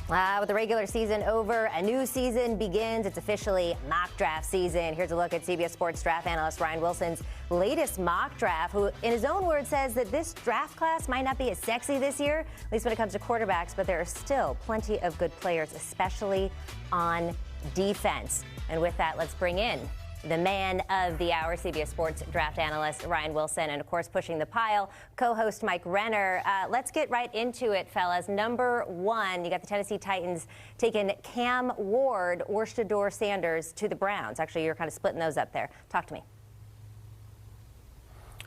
With the regular season over, a new season begins. It's officially mock draft season. Here's a look at CBS Sports draft analyst Ryan Wilson's latest mock draft, who in his own words says that this draft class might not be as sexy this year, at least when it comes to quarterbacks, but there are still plenty of good players, especially on defense. And with that, let's bring in the man of the hour, CBS Sports draft analyst Ryan Wilson, and of course pushing the pile, co-host Mike Renner. Let's get right into it, fellas. Number one, you got the Tennessee Titans taking Cam Ward or Shedeur Sanders to the Browns. Actually, you're kind of splitting those up there. Talk to me.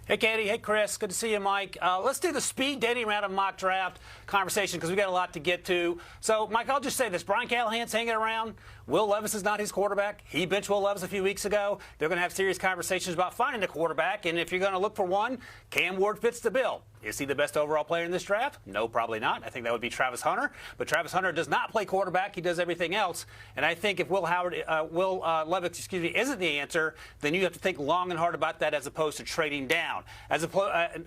Hey, Katie. Hey, Chris. Good to see you, Mike. Let's do the speed dating round of mock draft conversation because we got a lot to get to. So, Mike, I'll just say this. Brian Callahan's hanging around. Will Levis is not his quarterback. He benched Will Levis a few weeks ago. They're going to have serious conversations about finding a quarterback. And if you're going to look for one, Cam Ward fits the bill. Is he the best overall player in this draft? No, probably not. I think that would be Travis Hunter. But Travis Hunter does not play quarterback. He does everything else. And I think if Will Levis, isn't the answer, then you have to think long and hard about that as opposed to trading down.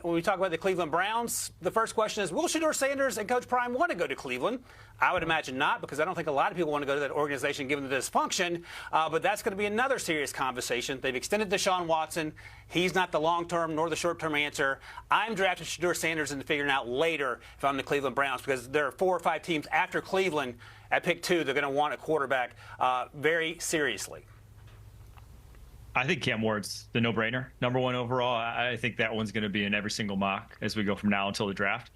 When we talk about the Cleveland Browns, the first question is, will Shedeur Sanders and Coach Prime want to go to Cleveland? I would imagine not, because I don't think a lot of people want to go to that organization given the dysfunction. But that's going to be another serious conversation. They've extended Deshaun Watson. He's not the long-term nor the short-term answer. I'm drafting Shedeur Sanders and figuring out later if I'm the Cleveland Browns, because there are 4 or 5 teams after Cleveland at pick 2. They're going to want a quarterback very seriously. I think Cam Ward's the no-brainer. Number 1 overall. I think that one's going to be in every single mock as we go from now until the draft.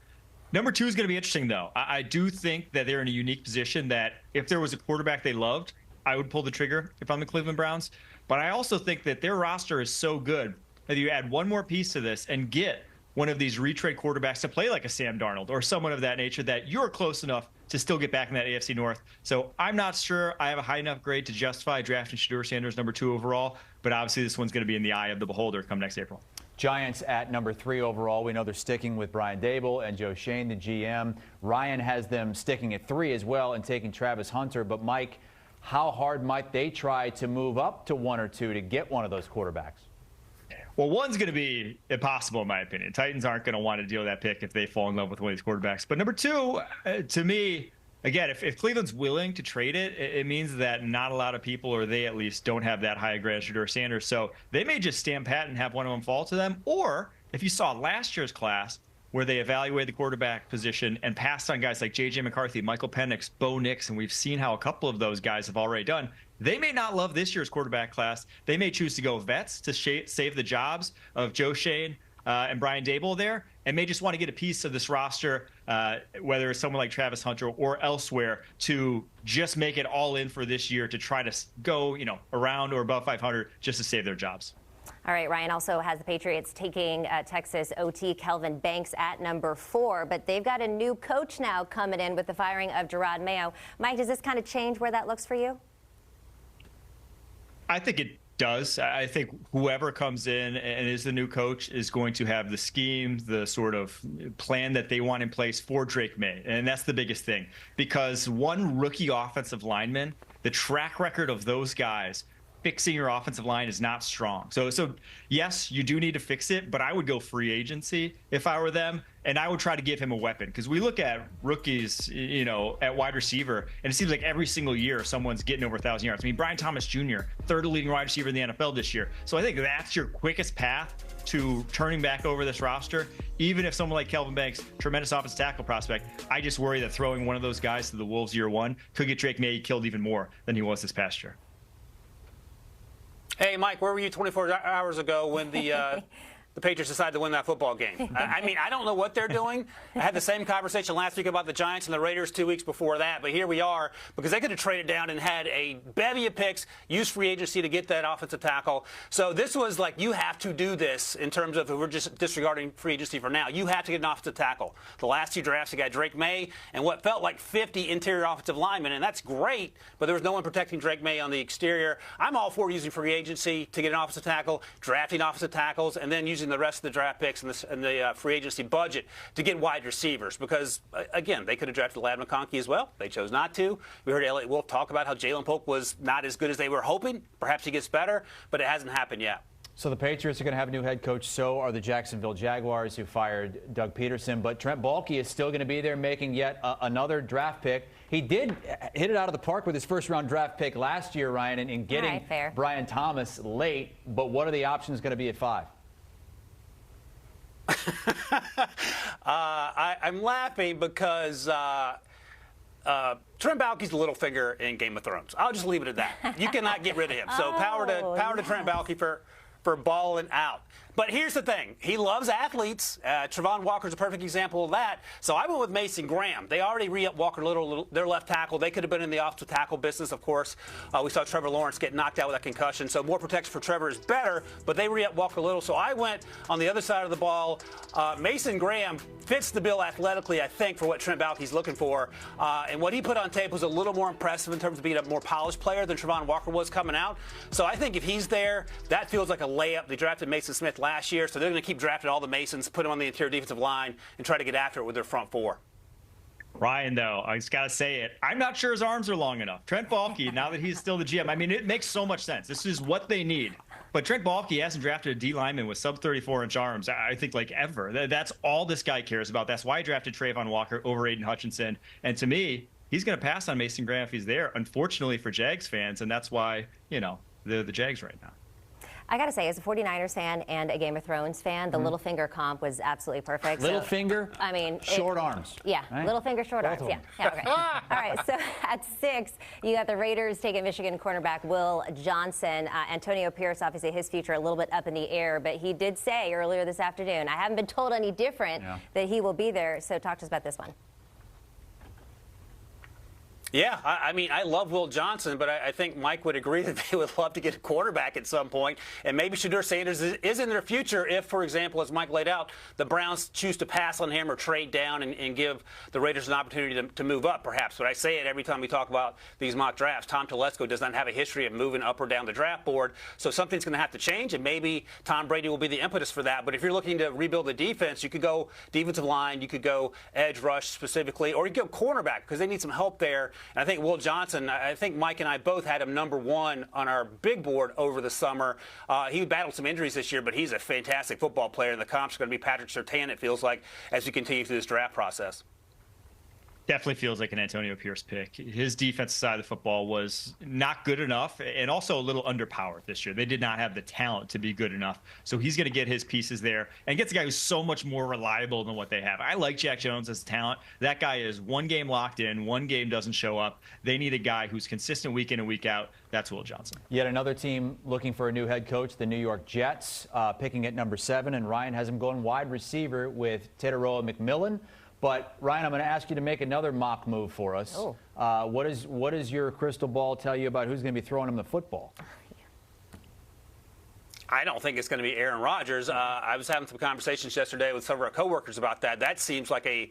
Number 2 is going to be interesting, though. I do think that they're in a unique position that if there was a quarterback they loved, I would pull the trigger if I'm the Cleveland Browns. But I also think that their roster is so good that you add one more piece to this and get one of these retread quarterbacks to play like a Sam Darnold or someone of that nature that you're close enough to still get back in that AFC North. So I'm not sure I have a high enough grade to justify drafting Shedeur Sanders number 2 overall, but obviously this one's going to be in the eye of the beholder come next April. Giants at number 3 overall. We know they're sticking with Brian Dable and Joe Schoen, the GM. Ryan has them sticking at 3 as well and taking Travis Hunter. But, Mike, how hard might they try to move up to 1 or 2 to get one of those quarterbacks? Well, one's going to be impossible, in my opinion. Titans aren't going to want to deal with that pick if they fall in love with one of these quarterbacks. But number 2, to me, again, if Cleveland's willing to trade it, it means that not a lot of people, or they at least, don't have that high a grade as Shedeur Sanders. So they may just stand pat and have one of them fall to them. Or if you saw last year's class where they evaluated the quarterback position and passed on guys like J.J. McCarthy, Michael Penix, Bo Nix, and we've seen how a couple of those guys have already done. They may not love this year's quarterback class. They may choose to go vets to save the jobs of Joe Schoen and Brian Dable there, and may just want to get a piece of this roster, whether it's someone like Travis Hunter or elsewhere, to just make it all in for this year to try to go, around or above 500 just to save their jobs. All right, Ryan also has the Patriots taking Texas OT Kelvin Banks at number 4, but they've got a new coach now coming in with the firing of Gerard Mayo. Mike, does this kind of change where that looks for you? I think it does. I think whoever comes in and is the new coach is going to have the scheme, the sort of plan that they want in place for Drake May. And that's the biggest thing, because one rookie offensive lineman, the track record of those guys fixing your offensive line is not strong. So yes, you do need to fix it, but I would go free agency if I were them, and I would try to give him a weapon, because we look at rookies, at wide receiver, and it seems like every single year someone's getting over 1,000 yards. I mean, Brian Thomas Jr., 3rd leading wide receiver in the NFL this year. So I think that's your quickest path to turning back over this roster. Even if someone like Kelvin Banks, tremendous offensive tackle prospect, I just worry that throwing one of those guys to the Wolves year 1 could get Drake May killed even more than he was this past year. Hey, Mike, where were you 24 hours ago when the Patriots decided to win that football game? I mean, I don't know what they're doing. I had the same conversation last week about the Giants and the Raiders 2 weeks before that, but here we are, because they could have traded down and had a bevy of picks, used free agency to get that offensive tackle. So this was like, you have to do this in terms of, we're just disregarding free agency for now. You have to get an offensive tackle. The last 2 drafts, you got Drake May and what felt like 50 interior offensive linemen, and that's great, but there was no one protecting Drake May on the exterior. I'm all for using free agency to get an offensive tackle, drafting offensive tackles, and then using the rest of the draft picks and the free agency budget to get wide receivers, because, again, they could have drafted Ladd McConkey as well. They chose not to. We heard Elliott Wolf talk about how Jalen Polk was not as good as they were hoping. Perhaps he gets better, but it hasn't happened yet. So the Patriots are going to have a new head coach. So are the Jacksonville Jaguars, who fired Doug Peterson. But Trent Baalke is still going to be there, making yet another draft pick. He did hit it out of the park with his first-round draft pick last year, Ryan, in getting Brian Thomas late. But what are the options going to be at 5? I'm laughing because Trent Baalke's the little finger in Game of Thrones. I'll just leave it at that. You cannot get rid of him. So power to Trent Baalke for balling out. But here's the thing. He loves athletes. Travon Walker's a perfect example of that. So I went with Mason Graham. They already re-upped Walker Little, their left tackle. They could have been in the offensive tackle business, of course. We saw Trevor Lawrence get knocked out with a concussion. So more protection for Trevor is better, but they re-upped Walker Little. So I went on the other side of the ball. Mason Graham fits the bill athletically, I think, for what Trent Baalke's looking for. And what he put on tape was a little more impressive in terms of being a more polished player than Travon Walker was coming out. So I think if he's there, that feels like a layup. They drafted Mason Smith last year, so they're going to keep drafting all the Masons, put them on the interior defensive line, and try to get after it with their front 4. Ryan, though, I just got to say it. I'm not sure his arms are long enough. Trent Baalke, now that he's still the GM, I mean, it makes so much sense. This is what they need. But Trent Baalke hasn't drafted a D lineman with sub 34-inch arms, I think, like ever. That's all this guy cares about. That's why he drafted Trayvon Walker over Aiden Hutchinson. And to me, he's going to pass on Mason Graham if he's there, unfortunately for Jags fans. And that's why, they're the Jags right now. I got to say, as a 49ers fan and a Game of Thrones fan, the little finger comp was absolutely perfect. Little finger? I mean, short arms. Yeah, right? Little finger, short arms. Yeah, okay. All right, so at 6, you got the Raiders taking Michigan cornerback Will Johnson. Antonio Pierce, obviously his future a little bit up in the air, but he did say earlier this afternoon, I haven't been told any different, that he will be there. So talk to us about this one. Yeah, I mean, I love Will Johnson, but I think Mike would agree that they would love to get a quarterback at some point. And maybe Shedeur Sanders is in their future if, for example, as Mike laid out, the Browns choose to pass on him or trade down and give the Raiders an opportunity to move up, perhaps. But I say it every time we talk about these mock drafts. Tom Telesco does not have a history of moving up or down the draft board, so something's going to have to change, and maybe Tom Brady will be the impetus for that. But if you're looking to rebuild the defense, you could go defensive line, you could go edge rush specifically, or you could go cornerback because they need some help there. And I think Will Johnson, I think Mike and I both had him number 1 on our big board over the summer. He battled some injuries this year, but he's a fantastic football player, and the comp's going to be Patrick Surtain, it feels like, as we continue through this draft process. Definitely feels like an Antonio Pierce pick. His defensive side of the football was not good enough and also a little underpowered this year. They did not have the talent to be good enough. So he's going to get his pieces there and gets a guy who's so much more reliable than what they have. I like Jack Jones as talent. That guy is one game locked in, one game doesn't show up. They need a guy who's consistent week in and week out. That's Will Johnson. Yet another team looking for a new head coach, the New York Jets, picking at number 7. And Ryan has him going wide receiver with Teteroa McMillan. But, Ryan, I'm going to ask you to make another mock move for us. Oh. What does your crystal ball tell you about who's going to be throwing him the football? I don't think it's going to be Aaron Rodgers. I was having some conversations yesterday with some of our coworkers about that. That seems like a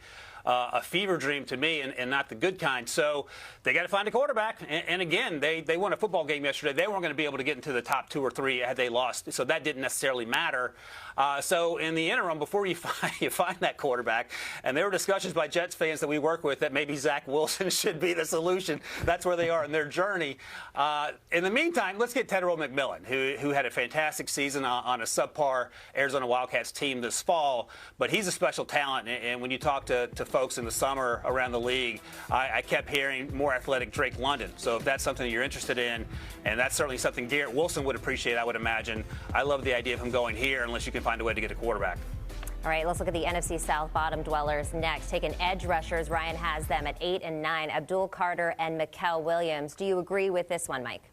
fever dream to me, and not the good kind. So they got to find a quarterback. And again, they won a football game yesterday. They weren't going to be able to get into the top 2 or 3 had they lost. So that didn't necessarily matter. So in the interim, before you find that quarterback, and there were discussions by Jets fans that we work with that maybe Zach Wilson should be the solution. That's where they are in their journey. In the meantime, let's get Teteroa McMillan, who had a fantastic season on a subpar Arizona Wildcats team this fall. But he's a special talent. And when you talk to folks in the summer around the league, I kept hearing more athletic Drake London. So if that's something you're interested in, and that's certainly something Garrett Wilson would appreciate, I would imagine. I love the idea of him going here unless you can find a way to get a quarterback. All right, let's look at the NFC South bottom dwellers next. Taking edge rushers, Ryan has them at 8 and 9, Abdul Carter and Mikael Williams. Do you agree with this one, Mike?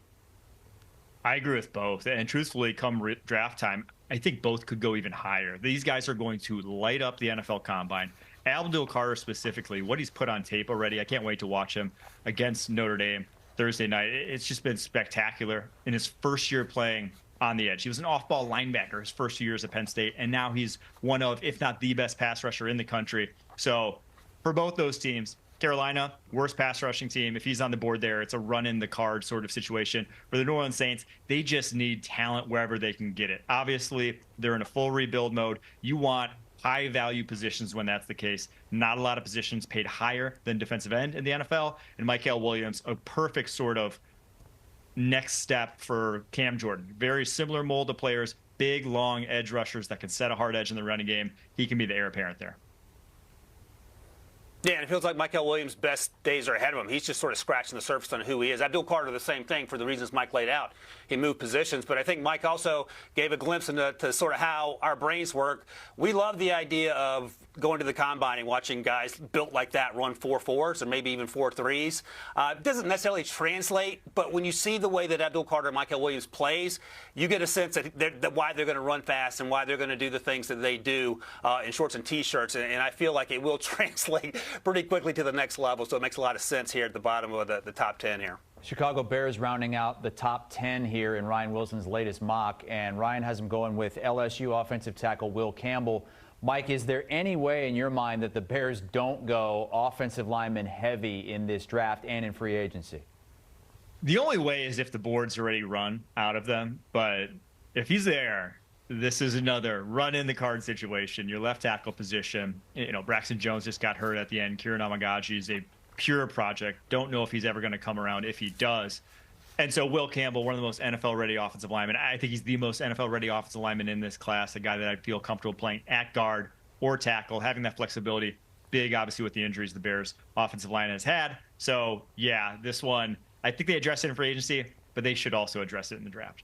I agree with both. And truthfully, come draft time, I think both could go even higher. These guys are going to light up the NFL Combine. Abdul Carter specifically, what he's put on tape already, I can't wait to watch him against Notre Dame Thursday night. It's just been spectacular in his first year playing on the edge. He was an off-ball linebacker his first 2 years at Penn State, and now he's one of, if not the best pass rusher in the country. So for both those teams, Carolina, worst pass rushing team. If he's on the board there, it's a run in the card sort of situation. For the New Orleans Saints, they just need talent wherever they can get it. Obviously, they're in a full rebuild mode. You want high value positions when that's the case. Not a lot of positions paid higher than defensive end in the NFL. And Mikael Williams, a perfect sort of next step for Cam Jordan. Very similar mold of players, big, long edge rushers that can set a hard edge in the running game, he can be the heir apparent there. Yeah, and it feels like Michael Williams' best days are ahead of him. He's just sort of scratching the surface on who he is. Abdul Carter, the same thing for the reasons Mike laid out. He moved positions, but I think Mike also gave a glimpse into sort of how our brains work. We love the idea of going to the combine and watching guys built like that run 4.4s or maybe even 4.3s. It doesn't necessarily translate, but when you see the way that Abdul Carter and Michael Williams plays, you get a sense that why they're going to run fast and why they're going to do the things that they do in shorts and T-shirts. And I feel like it will translate pretty quickly to the next level, so it makes a lot of sense here at the bottom of the top 10 here. Chicago Bears rounding out the top 10 here in Ryan Wilson's latest mock, and Ryan has him going with LSU offensive tackle Will Campbell. Mike, is there any way in your mind that the Bears don't go offensive lineman heavy in this draft and in free agency? The only way is if the board's already run out of them, but if he's there, this is another run in the card situation. Your left tackle position, Braxton Jones just got hurt at the end. Kieran Amagaji is a pure project. Don't know if he's ever going to come around. If he does. And so Will Campbell, one of the most NFL-ready offensive linemen. I think he's the most NFL-ready offensive lineman in this class, a guy that I'd feel comfortable playing at guard or tackle, having that flexibility. Big, obviously, with the injuries the Bears' offensive line has had. So, yeah, this one, I think they address it in free agency, but they should also address it in the draft.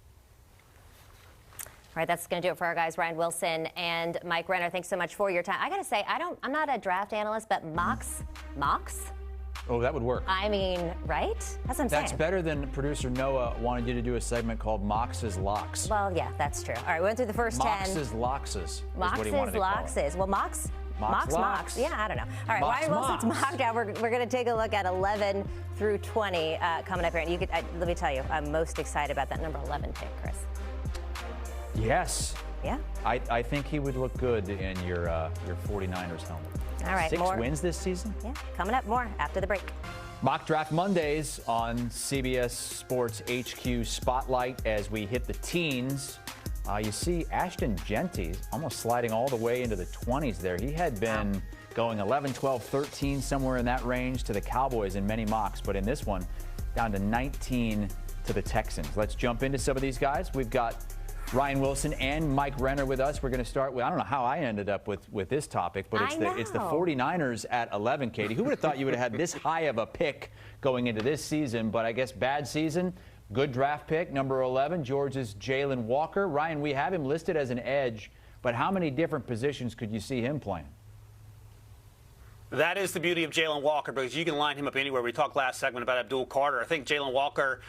All right, that's going to do it for our guys, Ryan Wilson and Mike Renner. Thanks so much for your time. I got to say, I'm not a draft analyst, but mocks? Oh, that would work. I mean, right? That's what I'm saying. That's better than producer Noah wanted you to do a segment called Mox's Locks. Well, yeah, that's true. All right, we went through the first 10. Mox's Loxes is what he wanted to call it. Well, Mox. Yeah, I don't know. All right, Ryan Wilson's mock down. We're going to take a look at 11 through 20 coming up here. And let me tell you, I'm most excited about that number 11 pick, Chris. Yes. Yeah. I think he would look good in your 49ers helmet. All right, 6 wins this season? Yeah, coming up more after the break. Mock Draft Mondays on CBS Sports HQ Spotlight as we hit the teens. You see Ashton Genty almost sliding all the way into the 20s there. He had been going 11, 12, 13, somewhere in that range to the Cowboys in many mocks, but in this one, down to 19 to the Texans. Let's jump into some of these guys. We've got Ryan Wilson and Mike Renner with us. We're going to start with, I don't know how I ended up with this topic, but it's the 49ers at 11, Katie. Who would have thought you would have had this high of a pick going into this season? But I guess bad season, good draft pick, number 11, Georgia's Jalen Walker. Ryan, we have him listed as an edge, but how many different positions could you see him playing? That is the beauty of Jalen Walker, because you can line him up anywhere. We talked last segment about Abdul Carter. I think Jalen Walker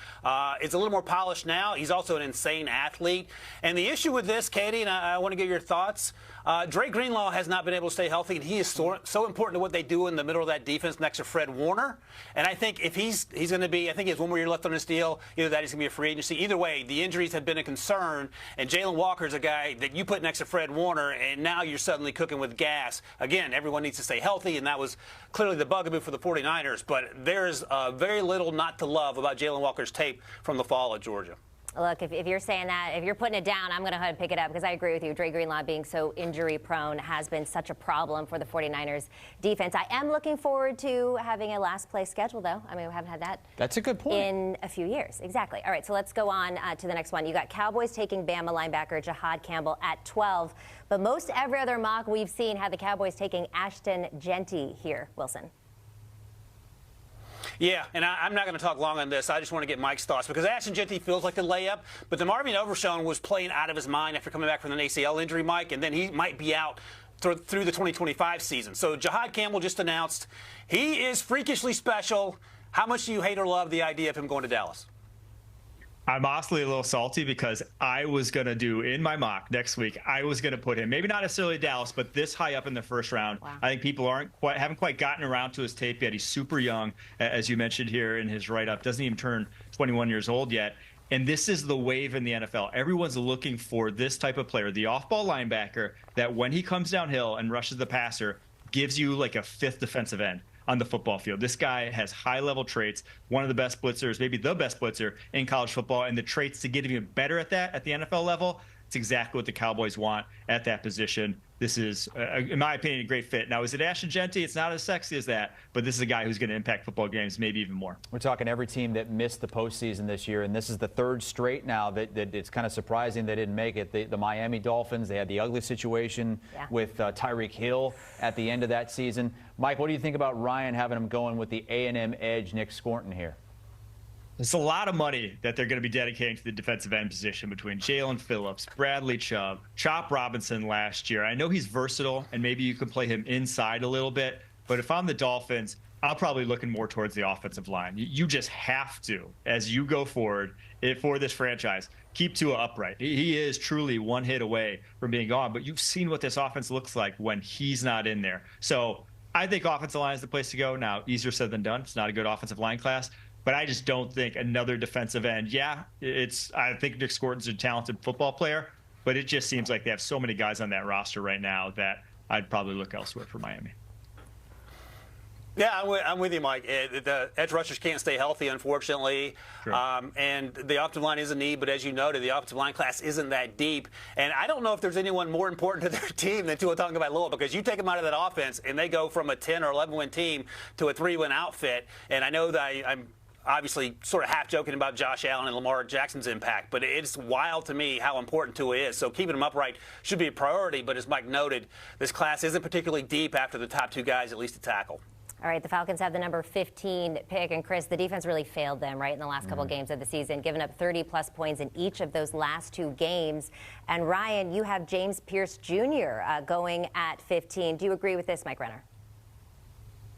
is a little more polished now. He's also an insane athlete. And the issue with this, Katie, and I want to get your thoughts, Dre Greenlaw has not been able to stay healthy, and he is so important to what they do in the middle of that defense next to Fred Warner. And I think if he's going to be, I think he has one more year left on his deal, either that he's going to be a free agency. Either way, the injuries have been a concern, and Jalen Walker is a guy that you put next to Fred Warner, and now you're suddenly cooking with gas. Again, everyone needs to stay healthy, and that was clearly the bugaboo for the 49ers. But there's very little not to love about Jalen Walker's tape from the fall at Georgia. Look, if you're saying that, if you're putting it down, I'm going to go ahead and pick it up because I agree with you. Dre Greenlaw being so injury-prone has been such a problem for the 49ers defense. I am looking forward to having a last-place schedule, though. I mean, we haven't had that. That's a good point. In a few years. Exactly. All right, so let's go on to the next one. You got Cowboys taking Bama linebacker Jahad Campbell at 12. But most every other mock we've seen had the Cowboys taking Ashton Genty here, Wilson. Yeah, and I'm not going to talk long on this. I just want to get Mike's thoughts because Ashton Genty feels like the layup, but DeMarvion Overshown was playing out of his mind after coming back from an ACL injury, Mike, and then he might be out through the 2025 season. So Jahad Campbell just announced he is freakishly special. How much do you hate or love the idea of him going to Dallas? I'm honestly a little salty because I was going to do in my mock next week, I was going to put him, maybe not necessarily Dallas, but this high up in the first round. Wow. I think people haven't quite gotten around to his tape yet. He's super young, as you mentioned here in his write-up, doesn't even turn 21 years old yet. And this is the wave in the NFL. Everyone's looking for this type of player, the off-ball linebacker that when he comes downhill and rushes the passer, gives you like a fifth defensive end on the football field. This guy has high-level traits, one of the best blitzers, maybe the best blitzer in college football, and the traits to get even better at that at the NFL level, it's exactly what the Cowboys want at that position. this is, in my opinion, a great fit. Now, is it Ashton Genty? It's not as sexy as that, but this is a guy who's going to impact football games maybe even more. We're talking every team that missed the postseason this year, and this is the third straight now that it's kind of surprising they didn't make it. The Miami Dolphins, they had the ugly situation with Tyreek Hill at the end of that season. Mike, what do you think about Ryan having him going with the A&M edge, Nick Scorton here? It's a lot of money that they're going to be dedicating to the defensive end position between Jalen Phillips, Bradley Chubb, Chop Robinson last year. I know he's versatile, and maybe you can play him inside a little bit. But if I'm the Dolphins, I'm probably looking more towards the offensive line. You just have to, as you go forward for this franchise, keep Tua upright. He is truly one hit away from being gone. But you've seen what this offense looks like when he's not in there. So I think offensive line is the place to go. Now, easier said than done. It's not a good offensive line class. But I just don't think another defensive end. Yeah, I think Nick Scorton's a talented football player, but it just seems like they have so many guys on that roster right now that I'd probably look elsewhere for Miami. Yeah, I'm with you, Mike. The edge rushers can't stay healthy, unfortunately. Sure. And the offensive line is a need, but as you noted, the offensive line class isn't that deep. And I don't know if there's anyone more important to their team than Tua Tagovailoa, because you take them out of that offense, and they go from a 10 or 11-win team to a 3-win outfit. And I know that I'm obviously sort of half joking about Josh Allen and Lamar Jackson's impact, but it's wild to me how important Tua is. So keeping him upright should be a priority, but as Mike noted, this class isn't particularly deep after the top two guys, at least to tackle. All right, the Falcons have the number 15 pick, and Chris, the defense really failed them, right, in the last couple games of the season, giving up 30-plus points in each of those last two games. And Ryan, you have James Pierce Jr. Going at 15. Do you agree with this, Mike Renner?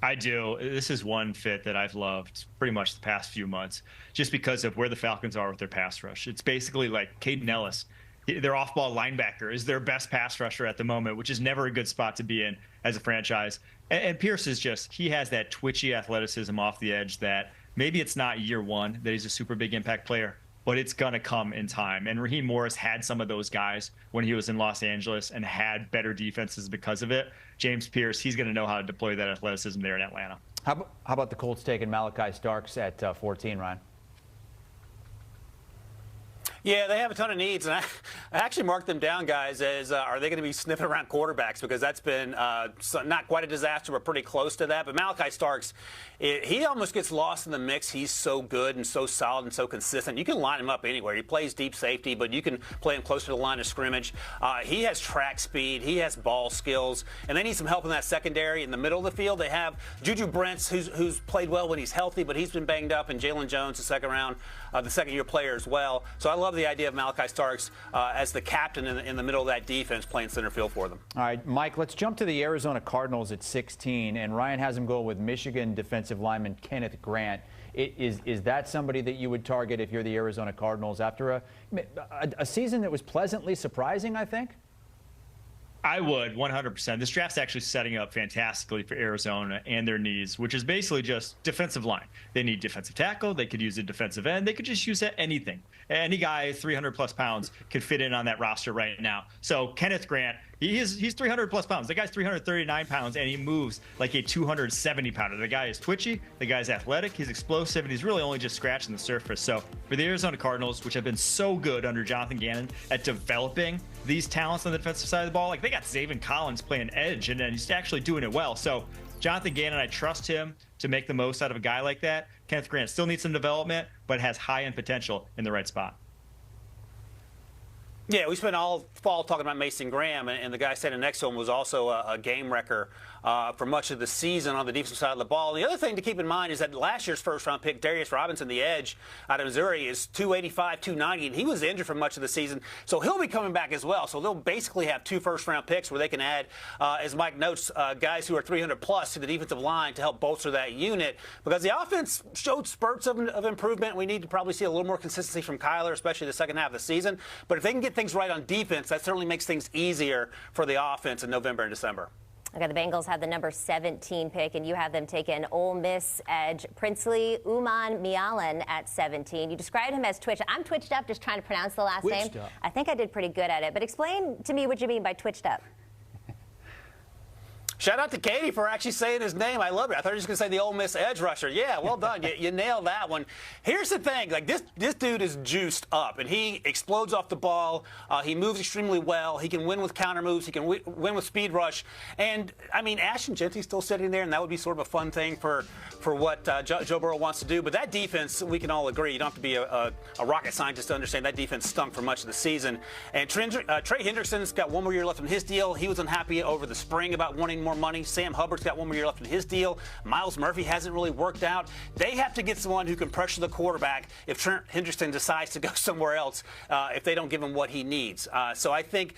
I do. This is one fit that I've loved pretty much the past few months, just because of where the Falcons are with their pass rush. It's basically like Caden Ellis. Their off-ball linebacker is their best pass rusher at the moment, which is never a good spot to be in as a franchise. And Pierce is just, he has that twitchy athleticism off the edge that maybe it's not year one that he's a super big impact player, but it's going to come in time. And Raheem Morris had some of those guys when he was in Los Angeles and had better defenses because of it. James Pierce, he's going to know how to deploy that athleticism there in Atlanta. How about the Colts taking Malachi Starks at 14, Ryan? Yeah, they have a ton of needs, and I actually marked them down, guys, as are they going to be sniffing around quarterbacks, because that's been not quite a disaster, but pretty close to that. But Malachi Starks, he almost gets lost in the mix. He's so good and so solid and so consistent. You can line him up anywhere. He plays deep safety, but you can play him closer to the line of scrimmage. He has track speed. He has ball skills, and they need some help in that secondary. In the middle of the field, they have Juju Brents, who's played well when he's healthy, but he's been banged up, and Jalen Jones, the second-year player as well. So I love the idea of Malachi Starks as the captain in the middle of that defense playing center field for them. All right, Mike, let's jump to the Arizona Cardinals at 16, and Ryan has him go with Michigan defensive lineman Kenneth Grant. Is that somebody that you would target if you're the Arizona Cardinals after a season that was pleasantly surprising, I think? I would, 100%. This draft's actually setting up fantastically for Arizona and their needs, which is basically just defensive line. They need defensive tackle. They could use a defensive end. They could just use anything. Any guy 300-plus pounds could fit in on that roster right now. So Kenneth Grant, he's 300-plus pounds. The guy's 339 pounds, and he moves like a 270-pounder. The guy is twitchy. The guy's athletic. He's explosive, and he's really only just scratching the surface. So for the Arizona Cardinals, which have been so good under Jonathan Gannon at developing these talents on the defensive side of the ball, like they got Zaven Collins playing edge, and then he's actually doing it well. So Jonathan Gannon, I trust him to make the most out of a guy like that. Kenneth Grant still needs some development, but has high-end potential in the right spot. Yeah, we spent all fall talking about Mason Graham, and the guy standing next to him was also a game wrecker for much of the season on the defensive side of the ball. And the other thing to keep in mind is that last year's first-round pick, Darius Robinson, the edge out of Missouri, is 285, 290, and he was injured for much of the season. So he'll be coming back as well. So they'll basically have two first-round picks where they can add, as Mike notes, guys who are 300-plus to the defensive line to help bolster that unit, because the offense showed spurts of improvement. We need to probably see a little more consistency from Kyler, especially the second half of the season. But if they can get things right on defense, that certainly makes things easier for the offense in November and December. Okay, the Bengals have the number 17 pick, and you have them taking Ole Miss edge Princely Umanmielen at 17. You described him as twitched. I'm twitched up just trying to pronounce the last name. I think I did pretty good at it. But explain to me what you mean by twitched up. Shout out to Katie for actually saying his name. I love it. I thought he was going to say the Ole Miss edge rusher. Yeah, well done. You nailed that one. Here's the thing. Like this dude is juiced up, and he explodes off the ball. He moves extremely well. He can win with counter moves. He can win with speed rush. And, I mean, Ashton Genty's still sitting there, and that would be sort of a fun thing for what Joe Burrow wants to do. But that defense, we can all agree, you don't have to be a rocket scientist to understand that defense stunk for much of the season. And Trey Hendrickson's got one more year left in his deal. He was unhappy over the spring about wanting more money. Sam Hubbard's got one more year left in his deal. Miles Murphy hasn't really worked out. They have to get someone who can pressure the quarterback if Trent Hendrickson decides to go somewhere else if they don't give him what he needs. So I think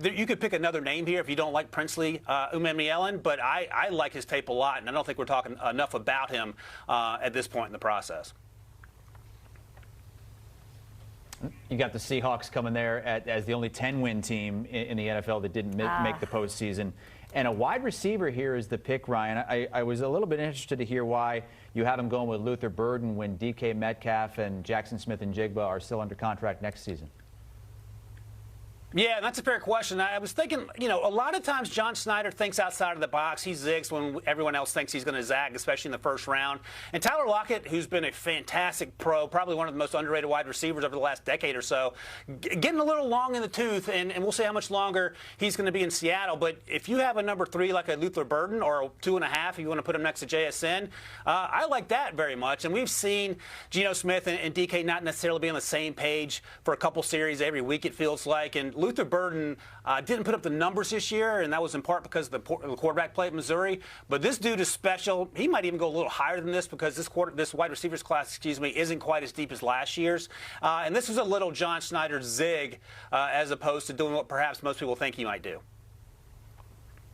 you could pick another name here if you don't like Princely Umealien, but I like his tape a lot, and I don't think we're talking enough about him at this point in the process. You got the Seahawks coming there as the only 10-win team in the NFL that didn't make the postseason. And a wide receiver here is the pick, Ryan. I was a little bit interested to hear why you have him going with Luther Burden when DK Metcalf and Jackson Smith-Njigba are still under contract next season. Yeah, that's a fair question. I was thinking, a lot of times John Schneider thinks outside of the box. He zigs when everyone else thinks he's going to zag, especially in the first round. And Tyler Lockett, who's been a fantastic pro, probably one of the most underrated wide receivers over the last decade or so, getting a little long in the tooth, and we'll see how much longer he's going to be in Seattle. But if you have a number 3 like a Luther Burden or a 2.5 if you want to put him next to JSN, I like that very much. And we've seen Geno Smith and DK not necessarily be on the same page for a couple series every week, it feels like. And Luther Burden didn't put up the numbers this year, and that was in part because of the quarterback play at Missouri. But this dude is special. He might even go a little higher than this because this wide receivers class, isn't quite as deep as last year's. And this was a little John Schneider zig as opposed to doing what perhaps most people think he might do.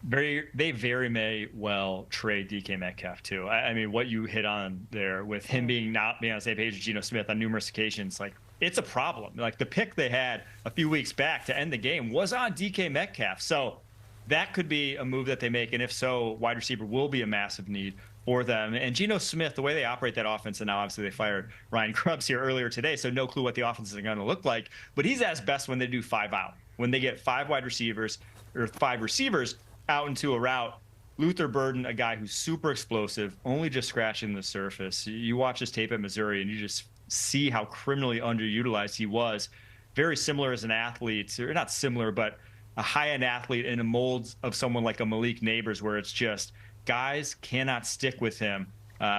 They very may well trade DK Metcalf too. I mean, what you hit on there with him not being on the same page as Geno Smith on numerous occasions, like, it's a problem. Like, the pick they had a few weeks back to end the game was on DK Metcalf. So that could be a move that they make. And if so, wide receiver will be a massive need for them. And Geno Smith, the way they operate that offense, and now obviously they fired Ryan Grubbs here earlier today, so no clue what the offense is going to look like. But he's at his best when they do 5 out. When they get 5 wide receivers or 5 receivers out into a route. Luther Burden, a guy who's super explosive, only just scratching the surface. You watch his tape at Missouri, and you just see how criminally underutilized he was. Very similar as an athlete, or not similar, but a high-end athlete in a mold of someone like a Malik Neighbors, where it's just guys cannot stick with him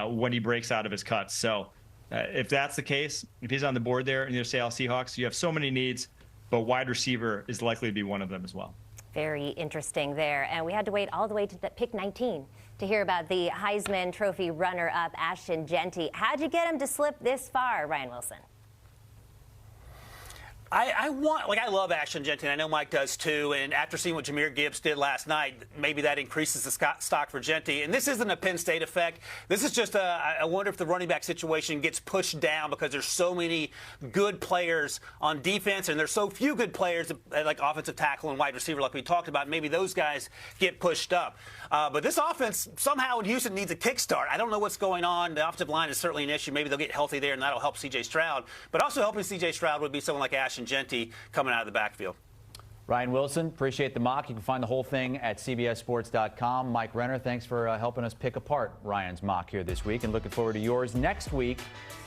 when he breaks out of his cuts. So if that's the case, if he's on the board there in the Seattle Seahawks, you have so many needs, but wide receiver is likely to be one of them as well. Very interesting there. And we had to wait all the way to pick 19 to hear about the Heisman Trophy runner-up, Ashton Genty. How'd you get him to slip this far, Ryan Wilson? I love Ashton Genty, and I know Mike does too. And after seeing what Jahmyr Gibbs did last night, maybe that increases the stock for Genty. And this isn't a Penn State effect. This is just I wonder if the running back situation gets pushed down because there's so many good players on defense, and there's so few good players like offensive tackle and wide receiver, like we talked about. Maybe those guys get pushed up. But this offense somehow in Houston needs a kickstart. I don't know what's going on. The offensive line is certainly an issue. Maybe they'll get healthy there, and that'll help C.J. Stroud. But also helping C.J. Stroud would be someone like Ashton Genty coming out of the backfield. Ryan Wilson, appreciate the mock. You can find the whole thing at CBSSports.com. Mike Renner, thanks for helping us pick apart Ryan's mock here this week, and looking forward to yours next week.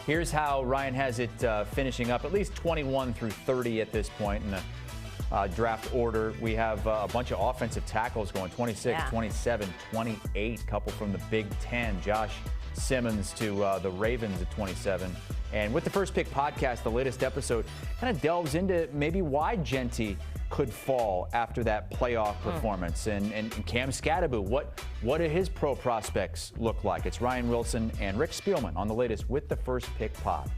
Here's how Ryan has it finishing up, at least 21 through 30 at this point in the draft order. We have a bunch of offensive tackles going 26, 27, 28, couple from the Big Ten. Josh Simmons to the Ravens at 27. And with the First Pick podcast, the latest episode kind of delves into maybe why Genty could fall after that playoff performance. And Cam Scadaboo, what do his pro prospects look like? It's Ryan Wilson and Rick Spielman on the latest with the First Pick pod.